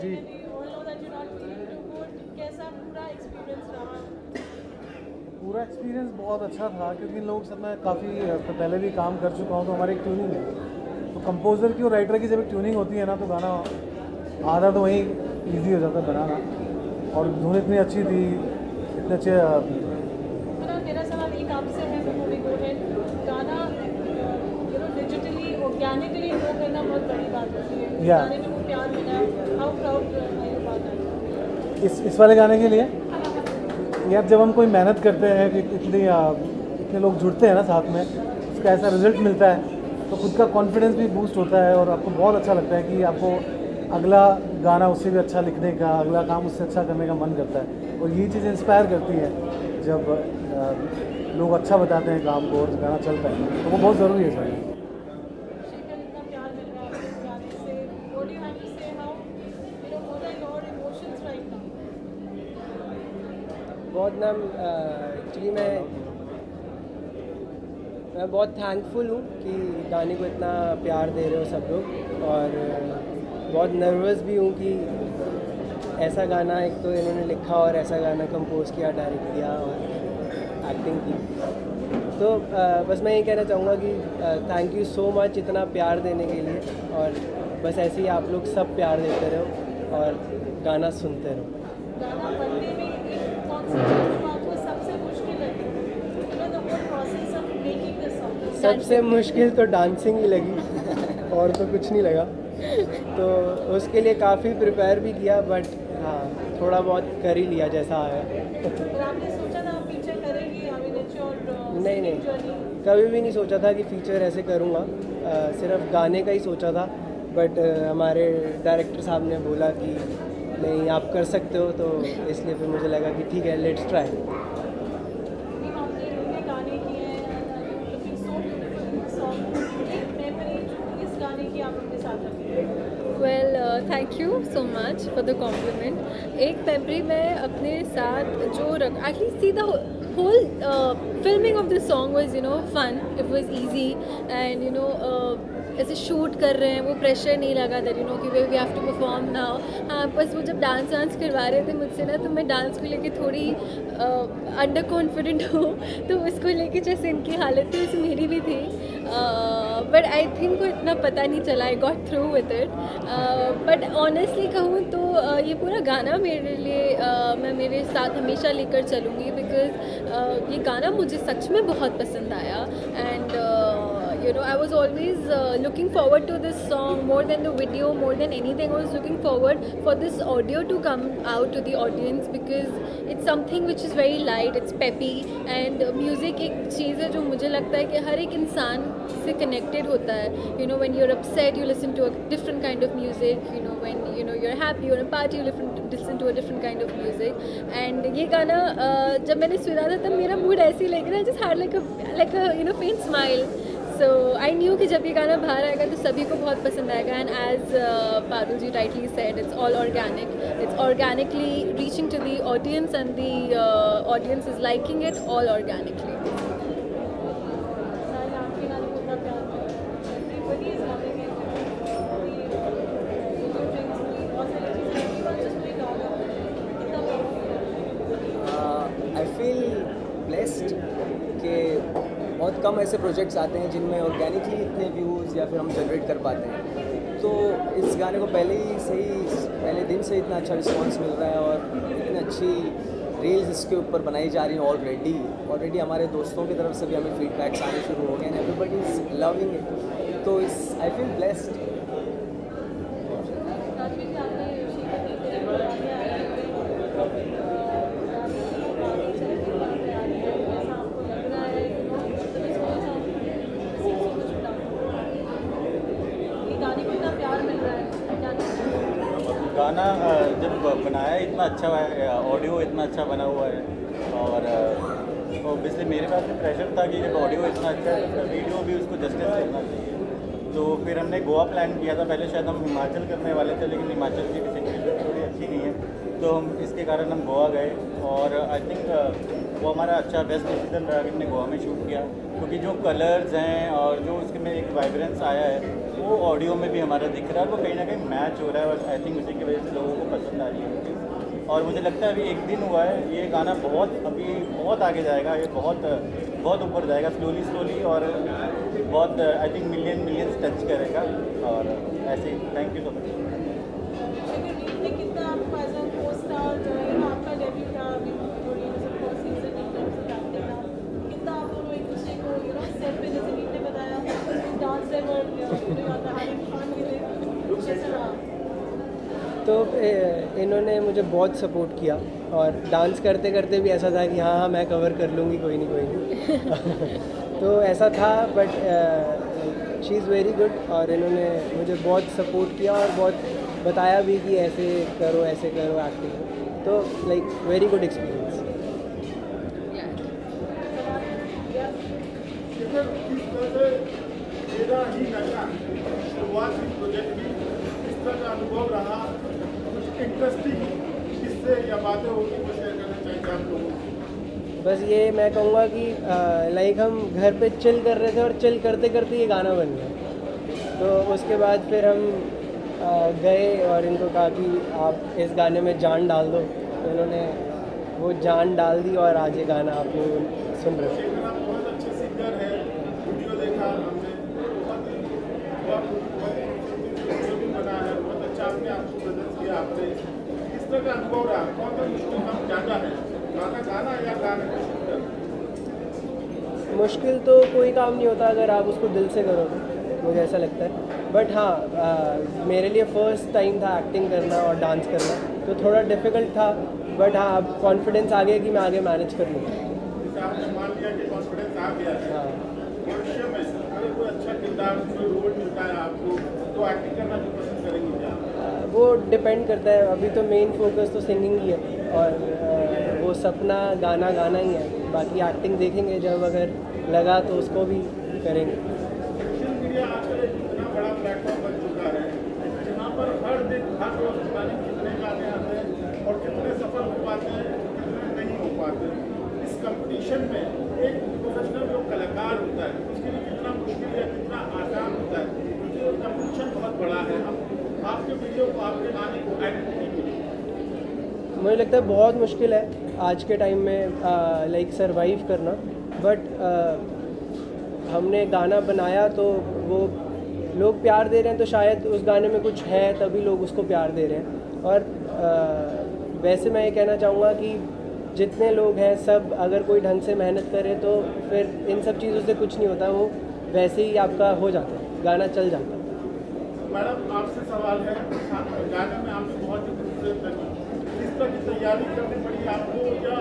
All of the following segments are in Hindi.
जी। पूरा एक्सपीरियंस बहुत अच्छा था क्योंकि इन लोगों के साथ मैं काफ़ी पहले भी काम कर चुका हूँ, तो हमारी एक ट्यूनिंग है। तो कंपोज़र की और राइटर की जब एक ट्यूनिंग होती है ना, तो गाना आधा तो वहीं ईजी हो जाता है बनाना। और धुन इतनी अच्छी थी, इतने अच्छे मेरा सवाल एक आपसे है before we go ahead. गाना डिजिटली ऑर्गेनिकली वो करना बहुत बड़ी बात होती है. या गाने में वो प्यार मिला. How proud are you about that? इस वाले गाने के लिए यार, जब हम कोई मेहनत करते हैं कि इतने लोग जुड़ते हैं ना साथ में, उसका ऐसा रिजल्ट मिलता है तो खुद का कॉन्फिडेंस भी बूस्ट होता है और आपको बहुत अच्छा लगता है कि आपको अगला गाना उससे भी अच्छा लिखने का, अगला काम उससे अच्छा करने का मन करता है। और ये चीज़ इंस्पायर करती है जब लोग अच्छा बताते हैं काम को और गाना चलता है, तो वो बहुत ज़रूरी है सर। शेखर, इतना प्यार मिल रहा है आपको इस गाने से. What do you have to say? How what are your emotions right now? बहुत मैम, एक्चुअली मैं बहुत थैंकफुल हूँ कि गाने को इतना प्यार दे रहे हो सब लोग। और बहुत नर्वस भी हूँ कि ऐसा गाना एक तो इन्होंने लिखा और ऐसा गाना कंपोज किया, डायरेक्ट किया और एक्टिंग की। तो बस मैं ये कहना चाहूँगा कि थैंक यू सो मच इतना प्यार देने के लिए। और बस ऐसे ही आप लोग सब प्यार देते रहो और गाना सुनते रहो। गाना बनने में एक कौन सी चीज़ जो आपको सबसे मुश्किल लगी? The whole process of making the song. सबसे मुश्किल तो डांसिंग ही लगी और तो कुछ नहीं लगा। तो उसके लिए काफ़ी प्रिपेयर भी किया, बट हाँ, थोड़ा बहुत कर ही लिया जैसा आया। और आपने सोचा था आप फीचर करेंगे अभिनेत्री और नहीं, जर्नी? कभी भी नहीं सोचा था कि फीचर ऐसे करूँगा। सिर्फ गाने का ही सोचा था, बट हमारे डायरेक्टर साहब ने बोला कि नहीं, आप कर सकते हो, तो इसलिए फिर मुझे लगा कि ठीक है, लेट्स ट्राई। आपने इतने गाने किए हैं, looking so beautiful in the song. एक मेमोरी जो इस गाने की आप अपने साथ रखें. Well, thank you so much for the compliment. एक मेमोरी मैं अपने साथ जो रख, actually see the whole filming of this song was fun, it was easy and ऐसे शूट कर रहे हैं, वो प्रेशर नहीं लगा दैट कि we have to perform now. हाँ, बस वो जब डांस करवा रहे थे मुझसे ना, तो मैं डांस को लेके थोड़ी अंडर कॉन्फिडेंट हूँ, तो उसको लेके जैसे इनकी हालत थी वैसे मेरी भी थी। बट आई थिंक को इतना पता नहीं चला, I got through with it. But honestly कहूँ तो ये पूरा गाना मेरे लिए मैं मेरे साथ हमेशा लेकर चलूँगी, बिकॉज ये गाना मुझे सच में बहुत पसंद आया। And I was always looking forward to this song more than the video, more than anything. I was looking forward for this audio to come out to the audience because it's something which is very light, it's peppy, and music एक चीज़ है जो मुझे लगता है कि हर एक इंसान से connected होता है. When you're upset, you listen to a different kind of music. When you're happy, you're in a party, you listen to a different kind of music. And ये गाना जब मैंने सुना था तब मेरा mood ऐसे ही लग रहा है, just had like a faint smile. So I knew कि जब ये गाना बाहर आएगा तो सभी को बहुत पसंद आएगा. And as Parul ji rightly said, it's all organic. It's organically reaching to the audience, and the audience is liking it all organically. आपके गाने को इतना प्यार मिला. Everybody is loving it. बहुत सारी चीज़ें everyone just doing गाना. कितना प्यार. आई फील ब्लेस्ड कि बहुत कम ऐसे प्रोजेक्ट्स आते हैं जिनमें ऑर्गेनिकली इतने व्यूज़ या फिर हम जनरेट कर पाते हैं। तो इस गाने को पहले दिन से इतना अच्छा रिस्पांस मिल रहा है और इतनी अच्छी रील्स इसके ऊपर बनाई जा रही हैं ऑलरेडी हमारे दोस्तों की तरफ से भी हमें फीडबैक्स आने शुरू हो गए हैं। एवरीबडी इज़ लविंग इट, तो आई फील ब्लेस्ड। गाना जब बनाया इतना अच्छा है, ऑडियो इतना अच्छा बना हुआ है, और ऑब्वियसली मेरे पास भी प्रेशर था कि जब ऑडियो इतना अच्छा है तो वीडियो भी उसको जस्टिस करना चाहिए। तो फिर हमने गोवा प्लान किया था। पहले शायद हम हिमाचल करने वाले थे, लेकिन हिमाचल की सिचुएशन थोड़ी अच्छी नहीं है, तो हम इसके कारण हम गोवा गए। और आई थिंक वो हमारा अच्छा बेस्ट डिसीजन रहा कि हमने गोवा में शूट किया, क्योंकि जो कलर्स हैं और जो उसके में एक वाइब्रेंस आया है वो ऑडियो में भी हमारा दिख रहा है, वो कहीं ना कहीं मैच हो रहा है, और आई थिंक उसी की वजह से लोगों को पसंद आ रही है। और मुझे लगता है अभी एक दिन हुआ है, ये गाना अभी बहुत आगे जाएगा, ये बहुत ऊपर जाएगा स्लोली, और बहुत आई थिंक मिलियंस टच करेगा, और ऐसे ही। Thank you so much. कितना आपको एज अ को-स्टार जो है ना, आपका डेब्यू था अभी first season in terms of acting था, कितना आप दोनों एक दूसरे को सेट पे जैसे नीट ने बताया डांस कैसा रहा? तो इन्होंने मुझे बहुत सपोर्ट किया, और डांस करते करते भी ऐसा था कि हाँ मैं कवर कर लूँगी, कोई नहीं तो ऐसा था, but she is very good, और इन्होंने मुझे बहुत सपोर्ट किया और बहुत बताया भी कि ऐसे करो एक्टिंग, तो लाइक वेरी गुड एक्सपीरियंस। शुरुआती प्रोजेक्ट की इस तरह का अनुभव रहा, कुछ इंटरेस्टिंग किस्से या बातें होगी वो शेयर करना चाहेंगे आप लोगों को? बस ये मैं कहूँगा कि लाइक हम घर पे चिल कर रहे थे, और चिल करते करते ये गाना बन गया। तो उसके बाद फिर हम गए और इनको कहा कि आप इस गाने में जान डाल दो, तो इन्होंने वो जान डाल दी, और आज ये गाना आप लोग सुन रहे हो। शेखर आप बहुत अच्छे सिंगर है, वीडियो देखा हमने, बहुत भी बना है, बहुत अच्छा आपने आपको प्रेजेंस किया आपने, किस तरह का अनुभव रहा? कौन सा मुश्किल काम ज़्यादा है, गाना या गाने को शूट करना? मुश्किल तो कोई काम नहीं होता अगर आप उसको दिल से करो, मुझे ऐसा लगता है। बट हाँ, मेरे लिए फ़र्स्ट टाइम था एक्टिंग करना और डांस करना, तो थोड़ा डिफ़िकल्ट था, बट हाँ अब कॉन्फिडेंस आ गया कि मैं आगे मैनेज कर लूँगा। जैसे आपने मान लिया कि कॉन्फिडेंस आ गया है, हाँ, भविष्य में अगर कोई अच्छा किरदार, कोई रोल मिलता है आपको, तो एक्टिंग करना भी पसंद करेंगे क्या? वो डिपेंड करता है। अभी तो मेन फोकस तो सिंगिंग ही है, और वो सपना गाना ही है, बाकी एक्टिंग देखेंगे जब, अगर लगा तो उसको भी करेंगे। सोशल मीडिया आजकल एक इतना बड़ा प्लेटफॉर्म बन चुका है, जहाँ पर हर दिन हर रोज पता नहीं कितने गाने आते हैं और कितने सफल हो पाते हैं, कितने नहीं हो पाते। इस कंपटीशन में एक प्रोफेशनल जो कलाकार होता है उसके लिए कितना मुश्किल या कितना आसान होता है, क्योंकि कंपटीशन बहुत बड़ा है। हम आपके वीडियो को, आपके गाने को आइडेंटिटी मिली, मुझे लगता है बहुत मुश्किल है आज के टाइम में लाइक सरवाइव करना, बट हमने गाना बनाया तो वो लोग प्यार दे रहे हैं, तो शायद उस गाने में कुछ है तभी लोग उसको प्यार दे रहे हैं। और वैसे मैं ये कहना चाहूँगा कि जितने लोग हैं सब अगर कोई ढंग से मेहनत करे तो फिर इन सब चीज़ों से कुछ नहीं होता, वो वैसे ही आपका हो जाता है, गाना चल जाता है। मैडम आपसे सवाल है, गाने में आपने बहुत ही खूबसूरत लगी, किस तरह की तैयारी करनी पड़ी आपको, या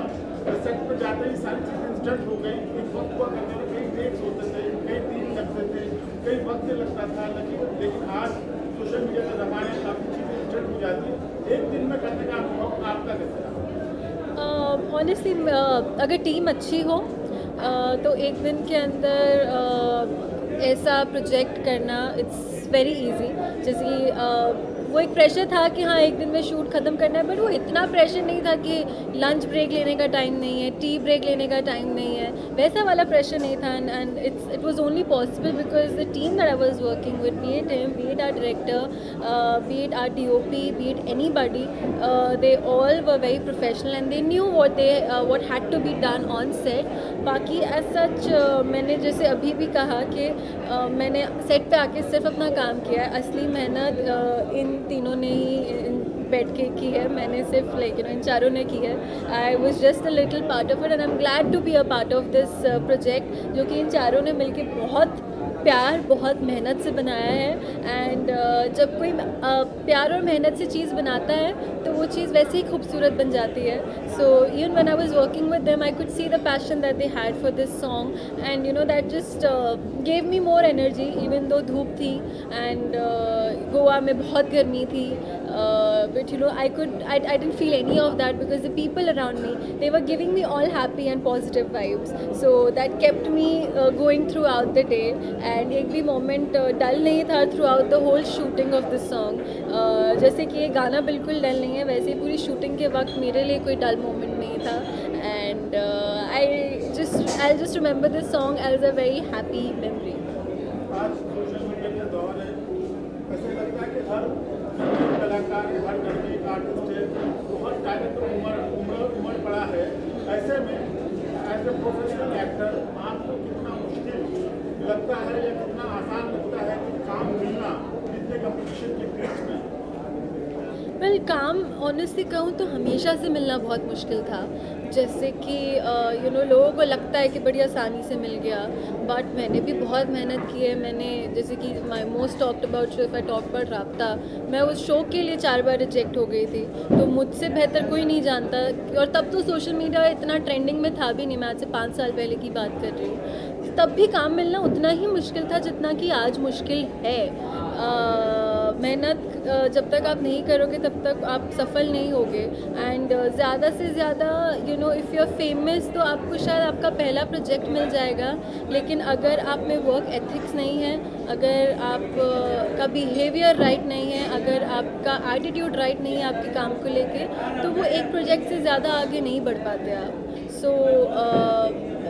सेट पर जाते ही सारी चीज़ें इंस्टेंट हो गई? एक वक्त हुआ करते थे, कई टेक्स होते थे, कई दिन लगते थे, कई वक्त लगता था, लेकिन आज सोशल मीडिया का ज़माना है, काफ़ी चीज़ें इंस्टेंट हो जाती है। एक दिन में करने का अनुभव आपका कैसा रहा? ऑनेस्टली अगर टीम अच्छी हो तो एक दिन के अंदर ऐसा प्रोजेक्ट करना इट्स वेरी इजी। जैसे कि वो एक प्रेशर था कि हाँ एक दिन में शूट ख़त्म करना है, बट वो इतना प्रेशर नहीं था कि लंच ब्रेक लेने का टाइम नहीं है, टी ब्रेक लेने का टाइम नहीं है, वैसा वाला प्रेशर नहीं था। And it was only possible because the team that I was working with, be it him, be it our director, be it our DOP, be it anybody, they all were very professional and they knew what had to be done on set. बाकी as such मैंने जैसे अभी भी कहा कि मैंने सेट पे आके सिर्फ अपना काम किया है, असली मेहनत इन तीनों ने ही बैठ के की है, मैंने सिर्फ इन चारों ने की है। I was just a little part of it and I am glad to be a part of this project, जो कि इन चारों ने मिलके बहुत प्यार, बहुत मेहनत से बनाया है। एंड जब कोई प्यार और मेहनत से चीज़ बनाता है तो वो चीज़ वैसे ही खूबसूरत बन जाती है। So even when I was working with them I could see the passion that they had for this song and that just gave me more energy even though धूप थी एंड गोवा में बहुत गर्मी थी, but I didn't feel any of that because the people around me, they were giving me all happy and positive vibes, so that kept me going throughout the day. And एक भी मोमेंट डल नहीं था throughout the whole shooting of this song. जैसे कि ये गाना बिल्कुल डल नहीं है, वैसे ही पूरी शूटिंग के वक्त मेरे लिए कोई डल मोमेंट नहीं था। And I just remember this song as a very happy memory. आज सोशल मीडिया का दौर है, कलाकार है, हर घर में एक आर्टिस्ट है, तो हर टैलेंट उम्र पड़ा है। ऐसे में एज ए प्रोफेशनल एक्टर आपको कितना मुश्किल लगता है या कितना आसान लगता है कि काम मिलना इतने कंपटीशन के बीच में? वेल काम ऑनेस्टली कहूँ तो हमेशा से मिलना बहुत मुश्किल था। जैसे कि लोगों को लगता है कि बड़ी आसानी से मिल गया, बट मैंने भी बहुत मेहनत की है। मैंने जैसे कि my most talked about show, if I talk about राब्ता, मैं उस शो के लिए 4 बार रिजेक्ट हो गई थी, तो मुझसे बेहतर कोई नहीं जानता। और तब तो सोशल मीडिया इतना ट्रेंडिंग में था भी नहीं, मैं आज से 5 साल पहले की बात कर रही हूँ। तब भी काम मिलना उतना ही मुश्किल था जितना कि आज मुश्किल है। मेहनत जब तक आप नहीं करोगे तब तक आप सफल नहीं होगे। एंड ज़्यादा से ज़्यादा इफ़ यू आर फेमस तो आपको शायद आपका पहला प्रोजेक्ट मिल जाएगा, लेकिन अगर आप में वर्क एथिक्स नहीं है, अगर आपका बिहेवियर राइट नहीं है, अगर आपका एटीट्यूड राइट नहीं है आपके काम को लेके, तो वो एक प्रोजेक्ट से ज़्यादा आगे नहीं बढ़ पाते आप। सो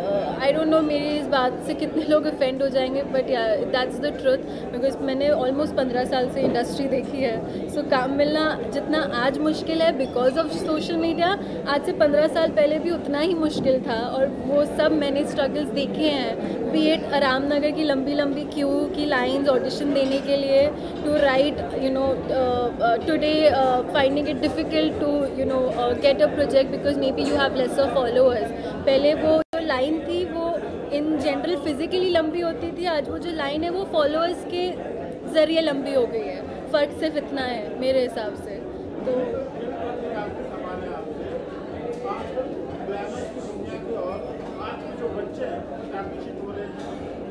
आई डोंट नो मेरी इस बात से कितने लोग ऑफेंड हो जाएंगे, but that's the truth, because मैंने ऑलमोस्ट 15 साल से इंडस्ट्री देखी है। सो काम मिलना जितना आज मुश्किल है बिकॉज ऑफ सोशल मीडिया, आज से 15 साल पहले भी उतना ही मुश्किल था। और वो सब मैंने स्ट्रगल्स देखे हैं, बी इट रामनगर की लंबी लंबी क्यू की लाइन्स ऑडिशन देने के लिए, to right today finding it difficult to get a project because maybe you have lesser followers. पहले वो लाइन थी वो इन जनरल फिजिकली लंबी होती थी, आज वो जो लाइन है वो फॉलोअर्स के ज़रिए लंबी हो गई है। फ़र्क सिर्फ इतना है मेरे हिसाब से। तो आज के जो बच्चे हैं आकर्षित हो रहे हैं,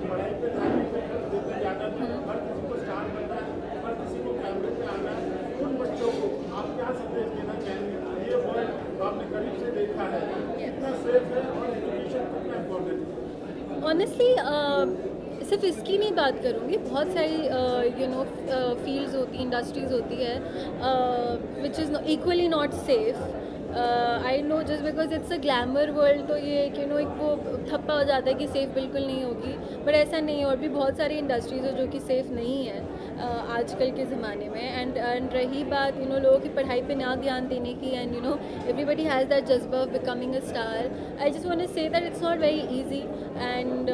पढ़ाई पे ध्यान देते ज़्यादा, हर किसी को स्टार बनना है, हर किसी को कैमरे पे आना है। उन बच्चों को आप क्या संदेश देना चाहेंगे? ये वर्ल्ड आपने करीब से देखा है, कितना सेफ है और एजुकेशन कितना इम्पोर्टेंट है? ऑनेस्टली सिर्फ इसकी नहीं बात करूँगी, बहुत सारी फील्ड्स होती, इंडस्ट्रीज़ होती है which is equally not safe. I know just because it's a glamour world, तो ये एक वो थप्पा हो जाता है कि सेफ़ बिल्कुल नहीं होगी, बट ऐसा नहीं है। और भी बहुत सारी इंडस्ट्रीज़ है जो कि सेफ़ नहीं है आजकल के ज़माने में। एंड रही बात लोगों की पढ़ाई पे ना ध्यान देने की, एंड एवरीबडी हैज़ दैट जज्बा of becoming a star. I just want to say that it's not very easy. And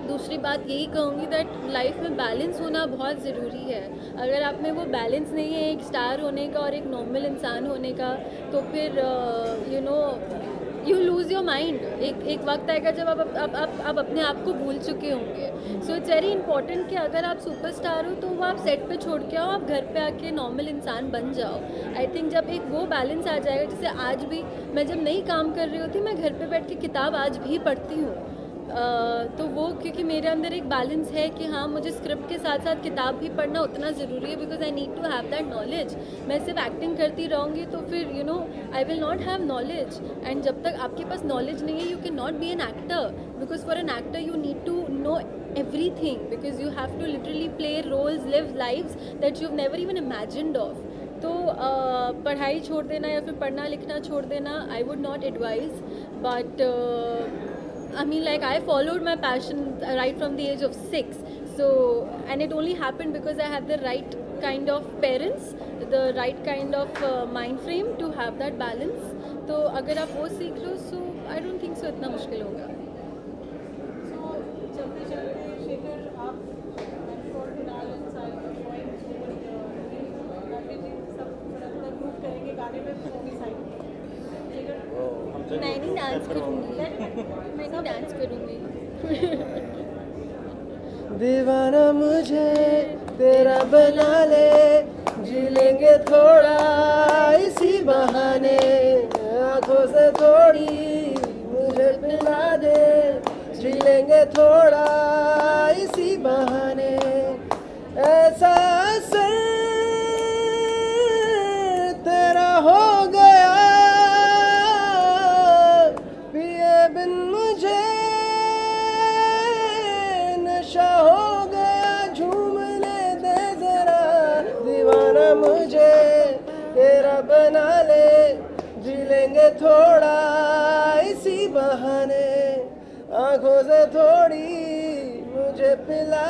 दूसरी बात यही कहूँगी दैट लाइफ में बैलेंस होना बहुत ज़रूरी है। अगर आप में वो बैलेंस नहीं है एक स्टार होने का और एक नॉर्मल इंसान होने का, तो फिर यू लूज़ योर माइंड। एक वक्त आएगा जब आप अपने आप को भूल चुके होंगे। सो इट्स वेरी इंपॉर्टेंट कि अगर आप सुपरस्टार हो तो वो आप सेट पे छोड़ के आओ, आप घर पे आके नॉर्मल इंसान बन जाओ। आई थिंक जब एक वो बैलेंस आ जाएगा, जैसे आज भी मैं जब नहीं काम कर रही होती, मैं घर पे बैठ के किताब आज भी पढ़ती हूँ, तो वो क्योंकि मेरे अंदर एक बैलेंस है कि हाँ मुझे स्क्रिप्ट के साथ साथ किताब भी पढ़ना उतना ज़रूरी है, because I need to have that knowledge. मैं सिर्फ एक्टिंग करती रहूँगी तो फिर I will not have knowledge. And जब तक आपके पास नॉलेज नहीं है, you can not be an actor, because for an actor you need to know everything, because you have to literally play roles, live lives that you've never even imagined of. तो पढ़ाई छोड़ देना या फिर पढ़ना लिखना छोड़ देना, I would not advise, but I mean, like, I followed my passion right from the age of 6, so, and it only happened because I had the right kind of parents, the right kind of mind frame to have that balance. तो अगर आप वो सीख लो, so I don't think so इतना मुश्किल होगा। मैं नहीं डांस करूँगी दीवाना मुझे तेरा बना ले, जी लेंगे थोड़ा इसी बहाने, आँखों से थोड़ी मुझे पिला दे, जी लेंगे थोड़ा इसी बहाने। ऐसा असर तेरा हो गया, पिए बिन मुझे नशा हो गया, झूमने दे जरा दीवाना मुझे तेरा बना ले, जी लेंगे थोड़ा इसी बहाने, आँखों से थोड़ी मुझे पिला